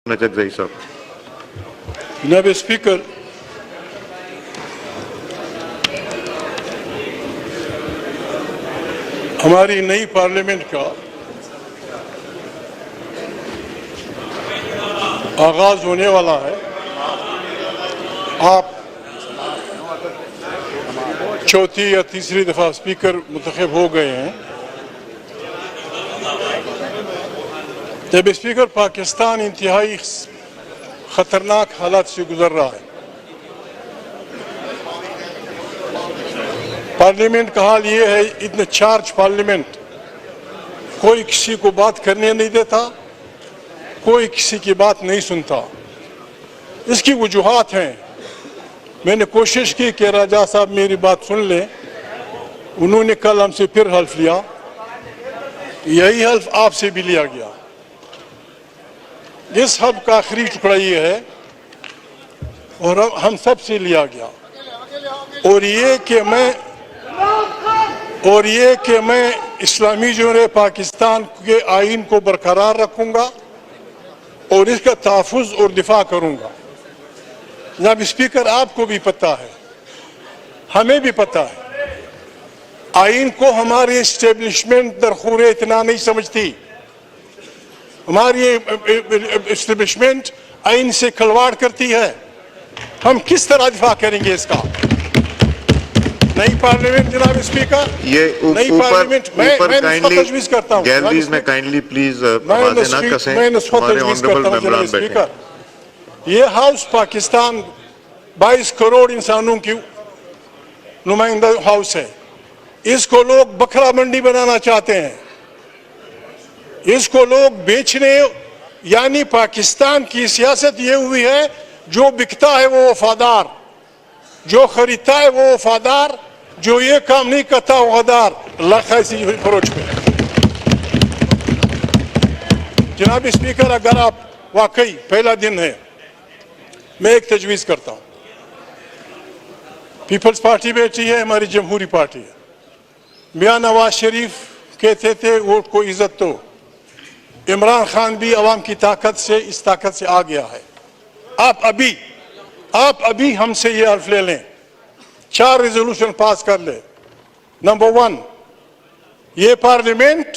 नजरजई साहब। जनाब स्पीकर, हमारी नई पार्लियामेंट का आगाज होने वाला है। आप चौथी या तीसरी दफा स्पीकर मुंतखब हो गए हैं। जब स्पीकर पाकिस्तान इंतहाई खतरनाक हालात से गुजर रहा है, पार्लियामेंट का हाल ये है, इतने चार्ज पार्लियामेंट, कोई किसी को बात करने नहीं देता, कोई किसी की बात नहीं सुनता। इसकी वजूहात हैं। मैंने कोशिश की कि राजा साहब मेरी बात सुन लें, उन्होंने कल हमसे फिर हल्फ लिया, यही हल्फ आपसे भी लिया गया। इस हल्फ का आखिरी टुकड़ा ये है और हम सब से लिया गया, और ये कि मैं इस्लामी जोरे पाकिस्तान के आइन को बरकरार रखूंगा और इसका तहफ़्फ़ुज़ और दिफा करूंगा। जनाब स्पीकर, आपको भी पता है, हमें भी पता है, आइन को हमारी इस्टेब्लिशमेंट दरखूरे इतना नहीं समझती। हमारी इस्टेब्लिशमेंट आइन से खिलवाड़ करती है। हम किस तरह दिफा करेंगे इसका? नई पार्लियामेंट जनाब स्पीकर, ये नई पार्लियामेंट मैं तजवीज़ करता हूँ। गैलरीज में काइंडली प्लीज आवाजें ना कसें। हमारे ऑनरेबल मेंबरान बैठे हैं। ये हाउस पाकिस्तान 22 करोड़ इंसानों की नुमाइंदा हाउस है। इसको लोग बकरा मंडी बनाना चाहते हैं, इसको लोग बेचने, यानी पाकिस्तान की सियासत ये हुई है, जो बिकता है वो वफादार, जो खरीदता है वो वफादार, जो ये काम नहीं करता वो गद्दार। लाखाइसी फरोज पे जनाब स्पीकर, अगर आप वाकई पहला दिन है, मैं एक तजवीज़ करता हूँ। पीपल्स पार्टी बैठी है, हमारी जमहूरी पार्टी है। मियां नवाज शरीफ कहते थे वोट को इज्जत दो। इमरान खान भी अवाम की ताकत से, इस ताकत से आ गया है। आप अभी हमसे ये हल्फ ले लें, 4 रेजोल्यूशन पास कर ले। नंबर 1, ये पार्लियामेंट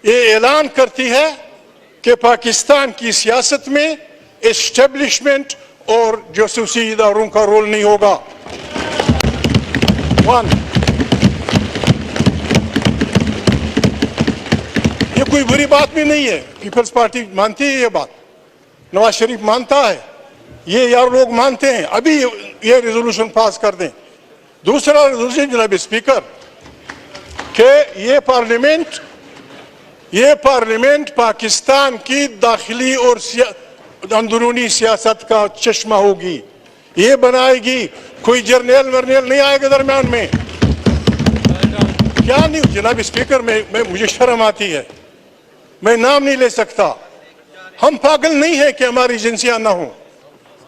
ये ऐलान करती है कि पाकिस्तान की सियासत में एस्टेब्लिशमेंट और जासूसी इदारों का रोल नहीं होगा। 1, ये कोई बुरी बात भी नहीं है, पीपल्स पार्टी मानती है ये बात, नवाज शरीफ मानता है, ये यार लोग मानते हैं। अभी ये रेजोल्यूशन पास कर दें। दूसरा रेजोल्यूशन जनाब स्पीकर, कि ये पार्लियामेंट पाकिस्तान की दाखिली और अंदरूनी सियासत का चश्मा होगी, ये बनाएगी। कोई जर्नल वर्नल नहीं आएगा दरमियान में। क्या नहीं जनाब स्पीकर, मुझे शर्म आती है, मैं नाम नहीं ले सकता। हम पागल नहीं है कि हमारी एजेंसियां ना हो,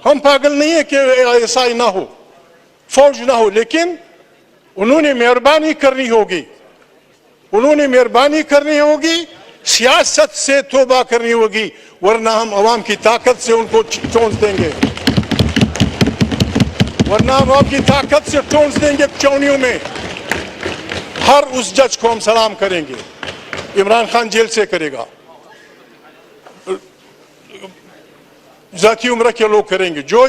हम पागल नहीं है कि ISI ना हो, फौज ना हो, लेकिन उन्होंने मेहरबानी करनी होगी, सियासत से तौबा करनी होगी, वरना हम अवाम की ताकत से उनको चोंच देंगे, चौनियों में। हर उस जज को हम सलाम करेंगे, इमरान खान जेल से करेगा, जाती उम्र के लोग करेंगे। जो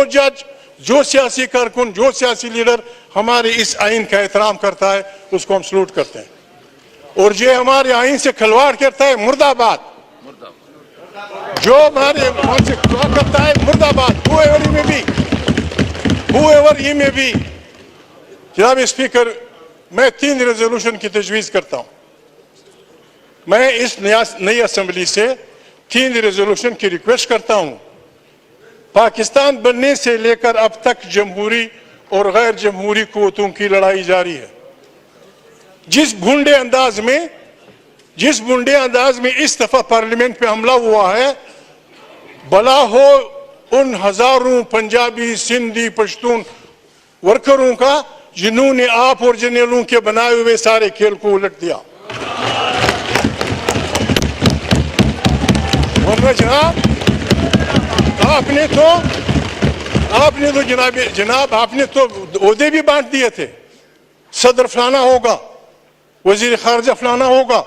जज, जो सियासी कारकुन, जो सियासी लीडर हमारे इस आइन का एहतराम करता है, उसको हम सलूट करते हैं। और जो हमारे आइन से खिलवाड़ करता है, मुर्दाबाद। जो हमारे आइन से खिलवाड़ करता है, मुर्दाबाद। whoever he may be। जनाब स्पीकर, मैं 3 रेजोल्यूशन की तजवीज़ करता हूँ। मैं इस नई असेंबली से 3 रेजोल्यूशन की रिक्वेस्ट करता हूँ। पाकिस्तान बनने से लेकर अब तक जमहूरी और गैर जमहूरी कुव्वतों की लड़ाई जारी है। जिस भूंडे अंदाज में इस दफा पार्लियामेंट पे हमला हुआ है, भला हो उन हजारों पंजाबी, सिंधी, पश्तून वर्करों का, जिन्होंने आप और जर्नलों के बनाए हुए सारे खेल को उलट दिया। वरना जनाब आपने तो जनाब आपने तो ओहदे भी बांट दिए थे। सदर फलाना होगा, वजीर खारजा फलाना होगा,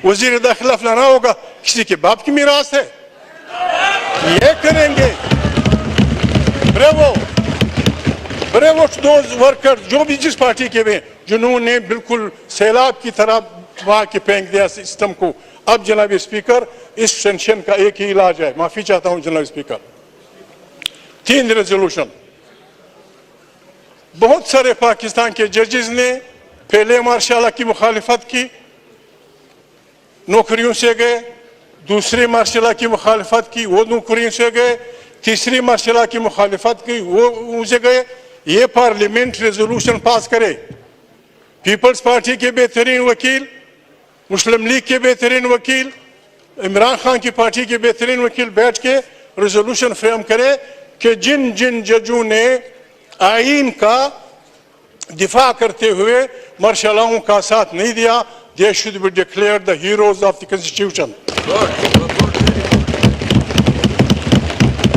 वजीर दाखिला फलाना होगा, किसी के बाप की मीरास है। ये करेंगे। ब्रेवो दोज वर्कर जो भी जिस पार्टी के में, जिन्होंने बिल्कुल सैलाब की तरह वहां के फेंक दिया सिस्टम को। अब जनाब स्पीकर, इस टेंशन का एक ही इलाज है। माफी चाहता हूं जनाब स्पीकर। 3 रेजोल्यूशन, बहुत सारे पाकिस्तान के जजेस ने पहले मार्शाला की मुखालिफत की, नौकरियों से गए। दूसरे मार्शाला की मुखालिफत की, वो नौकरियों से गए। तीसरी मार्शाला की मुखालिफत की, वो उनसे गए। ये पार्लियामेंट रेजोल्यूशन पास करे। पीपल्स पार्टी के बेहतरीन वकील, मुस्लिम लीग के बेहतरीन वकील, इमरान खान की पार्टी के बेहतरीन वकील बैठ के रेजोल्यूशन फ्रेम करे कि जिन जिन जजों ने आईन का दिफा करते हुए मार्शलाओं का साथ नहीं दिया, they should be declared the heroes of the constitution.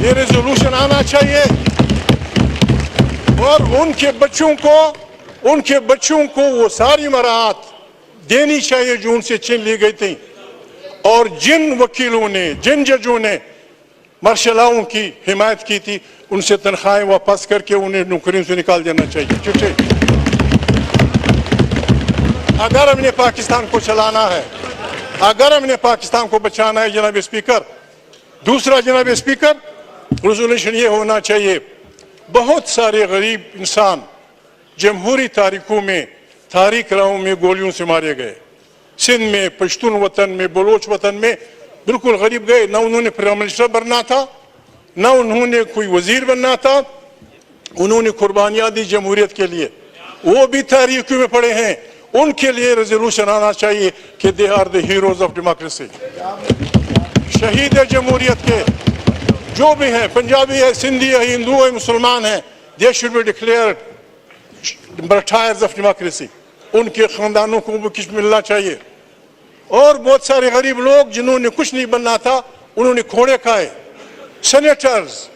ये रेजोल्यूशन आना चाहिए और उनके बच्चों को वो सारी मराहत देनी चाहिए जो उनसे छीन ली गई थी। और जिन वकीलों ने, जिन जजों ने मार्शलाओं की हिमायत की थी, उनसे तनख्वाहें वापस करके उन्हें नौकरियों से निकाल देना चाहिए। चिट्ठे, अगर हमने पाकिस्तान को चलाना है, अगर हमने पाकिस्तान को बचाना है जनाब स्पीकर। दूसरा जनाब स्पीकर, रेजोल्यूशन ये होना चाहिए, बहुत सारे गरीब इंसान जमहूरी तारीखों में, तारीख राहों में गोलियों से मारे गए। सिंध में, पश्तून वतन में, बलोच वतन में बिल्कुल गरीब गए। ना उन्होंने प्राइम मिनिस्टर बनना था, ना उन्होंने कोई वजीर बनना था। उन्होंने कुर्बानियां दी जमहूरियत के लिए, वो भी तारीखों में पड़े हैं। उनके लिए रेजोल्यूशन आना चाहिए कि they are the heroes of democracy. शहीद है जमहूरियत के जो भी हैं, पंजाबी है, सिंधी है, हिंदू है, मुसलमान है, they should be declared martyrs of democracy. उनके खानदानों को भी कुछ मिलना चाहिए। और बहुत सारे गरीब लोग जिन्होंने कुछ नहीं बनना था, उन्होंने खोड़े खाए। सेनेटर्स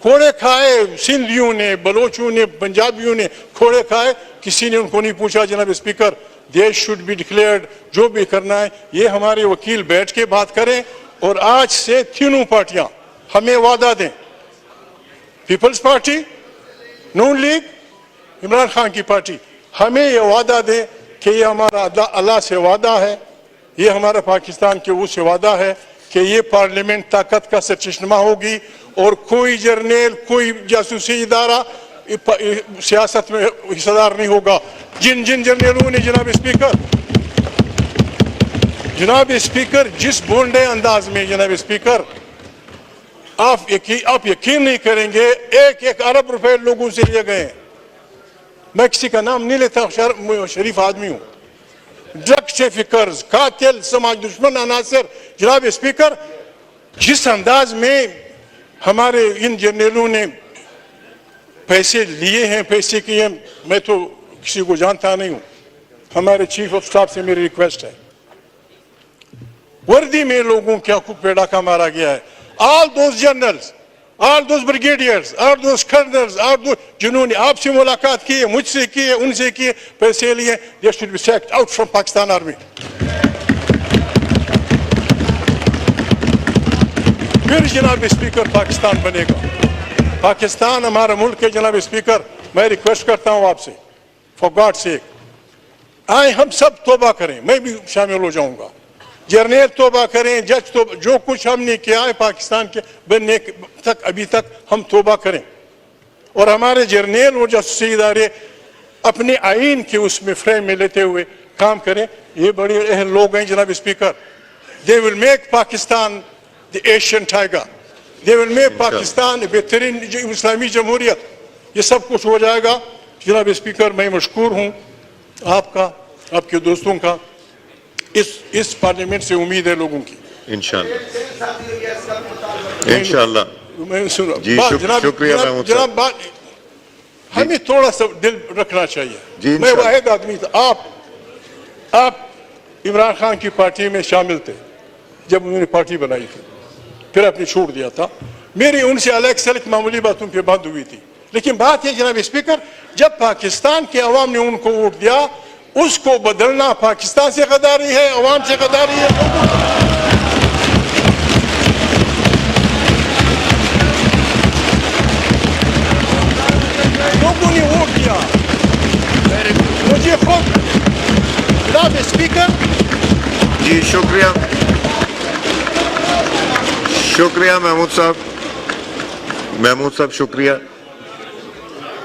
खोड़े खाए, सिंधियों ने, बलोचों ने, पंजाबियों ने खोड़े खाए। किसी ने उनको नहीं पूछा जनाब speaker. They should be declared. जो भी करना है ये हमारे वकील बैठ के बात करें और आज से तीनों पार्टियां हमें वादा दें, पीपल्स पार्टी, नून लीग, इमरान खान की पार्टी, हमें ये वादा दें कि ये हमारा अल्लाह से वादा है, ये हमारा पाकिस्तान के वो से वादा है कि ये पार्लियामेंट ताकत का सरचश्मा होगी और कोई जर्नल, कोई जासूसी इदारा सियासत में हिस्सेदार नहीं होगा। जिन जिन जर्नलों ने जनाब स्पीकर जिस बोंडे अंदाज में जनाब स्पीकर आप यकीन नहीं करेंगे, 1-1 अरब रुपए लोगों से लिए गए। मैं किसी का नाम नहीं लेता, शरीफ आदमी हूं। ड्रग ट्रैफिकर्स, कातिल, समाज दुश्मन अनासर। जनाब स्पीकर, जिस अंदाज में हमारे इन जर्नलों ने पैसे लिए हैं, पैसे किए, मैं तो किसी को जानता नहीं हूं। हमारे चीफ ऑफ स्टाफ से मेरी रिक्वेस्ट है, वर्दी में लोगों के हकूक पे डाका मारा गया है। All those generals, all those brigadiers, all those colonel's, all those जिन्होंने आपसे मुलाकात की है, मुझसे की है, उनसे की है, पैसे लिए, they should be sacked out from Pakistan army. फिर जनाब स्पीकर पाकिस्तान बनेगा। पाकिस्तान हमारा मुल्क है जनाब स्पीकर। मैं रिक्वेस्ट करता हूं आपसे, फॉर गॉड सेक, आए हम सब तौबा करें, मैं भी शामिल हो जाऊंगा। जर्नल तौबा करें, जज तो जो कुछ हमने किया है पाकिस्तान के बनने तक, अभी तक हम तौबा करें और हमारे जर्नल और जासूसी इदारे अपने आइन के उसमें फ्रेम में लेते हुए काम करें। ये बड़े अहम लोग हैं जनाब speaker. They will make Pakistan the Asian tiger, they will make Pakistan बेहतरीन इस्लामी जमहूरियत। ये सब कुछ हो जाएगा जनाब स्पीकर। मैं मशकूर हूँ आपका, आपके दोस्तों का। इस पार्लियामेंट से उम्मीद है लोगों की, इंशाअल्लाह। मैं सुन शुक्रिया जनाब, बात हमें थोड़ा सा दिल रखना चाहिए। मैं वाहिद आदमी था, आप इमरान खान की पार्टी में शामिल थे, जब उन्होंने पार्टी बनाई थी, फिर आपने छोड़ दिया था। मेरी उनसे अलग सलक मामूली बातों पे बंद हुई थी। लेकिन बात है जनाब स्पीकर, जब पाकिस्तान के अवाम ने उनको वोट दिया, उसको बदलना पाकिस्तान से गद्दारी है, अवाम से गद्दारी है। लोगों ने वोट दिया मुझे खुद। जनाब स्पीकर जी शुक्रिया, शुक्रिया महमूद साहब शुक्रिया।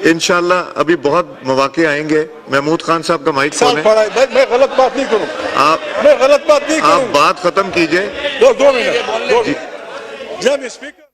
इंशाल्लाह अभी बहुत मौके आएंगे। महमूद खान साहब का माइक साल कौन है? पड़ा है, मैं गलत बात नहीं करूं। मैं गलत बात नहीं आप करूं। बात खत्म कीजिए। 2 मिनट। जनाब स्पीकर